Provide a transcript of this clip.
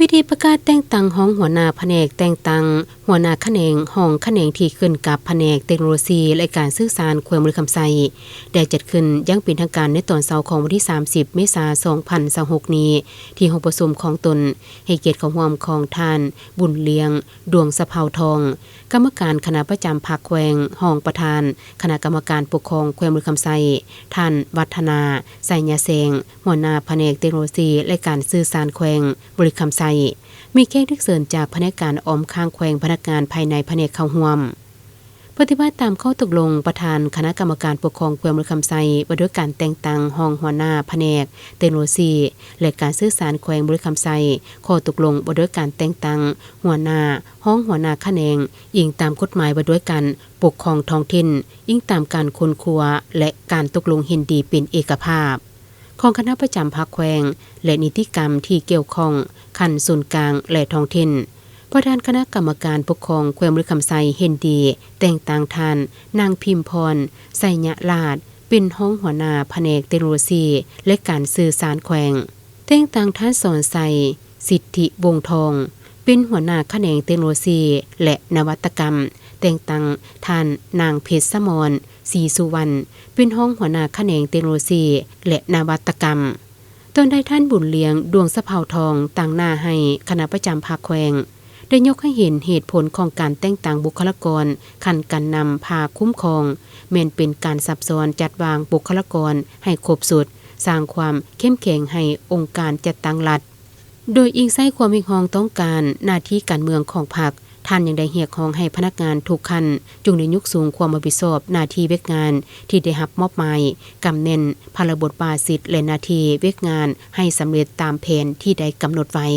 พิธีประกาศแต่งตั้งห้องหัวหน้าแผนกแต่งตั้งหัวหน้าแขนงห้องแขนงที่ขึ้นกับแผนกเทคโนโลยีและการสื่อสารแขวงบริคำไซได้จัดขึ้นอย่างเป็นทางการในตอนเช้าของวันที่30เมษายน2026นี้ที่ห้องประชุมของตนให้เกียรติของร่วมของท่านบุญเลียงดวงสะเภาทองกรรมการคณะประจำภาคแขวงห้องประธานคณะกรรมการปกครองแขวงบริคำไซท่านวัฒนาไสยาแสงหัวหน้าแผนกเทคโนโลยีและการสื่อสารแขวงบริคำไซมีแขกที่เชิญจากพนักงานอ้อมข้างแขวงพนักงานภายในแผนกเข้าร่วมปฏิบัติตามข้อตกลงประธานคณะกรรมการปกครองแขวงบริคำไซว่าด้วยการแต่งตั้งห้องหัวหน้าแผนกเทคโนโลยีและการสื่อสารแขวงบริคำไซข้อตกลงว่าด้วยการแต่งตั้งหัวหน้าห้องหัวหน้าแขนงอิงตามกฎหมายว่าด้วยการปกครองท้องถิ่นอิงตามการค้นคว้าและการตกลงเห็นดีเป็นเอกภาพของคณะประจำภาคแขวงและนิติกรรมที่เกี่ยวข้องขั้นส่วนกลางและท้องถิ่นประธานคณะกรรมการปกครองแขวงบริคำไซเห็นดีแต่งตั้งท่านนางพิมพรไสยลาดเป็นห้องหัวหน้าแผนกเทคโนโลยีและการสื่อสารแขวงแต่งตั้งท่านสอนไซสิทธิวงศ์ทองเป็นหัวหน้าแขนงเทคโนโลยีและนวัตกรรมแต่งตั้งท่านนางเพชรสมรศรีสุวรรณเป็นห้องหัวหน้าแขนงเทคโนโลยีและนวัตกรรมตอนได้ท่านบุญเลียงดวงสะเภาทองตั้งหน้าให้คณะประจำภาคแขวงได้ยกให้เห็นเหตุผลของการแต่งตั้งบุคลากรขั้นการนำพาคุ้มครองแม้นเป็นการซับซ้อนจัดวางบุคลากรให้ครบสุดสร้างความเข้มแข็งให้องค์การจัดตั้งรัฐโดยอิงใส่ความมีห้องต้องการหน้าที่การเมืองของพรรคท่านยังได้เรียกร้องให้พนักงานทุกขั้นจงได้ยกสูงความรับผิดชอบหน้าที่เวกงานที่ได้รับมอบหมายกำเน้นพลบทบาทสิทธิและหน้าที่เวกงานให้สำเร็จตามแผนที่ได้กำหนดไว้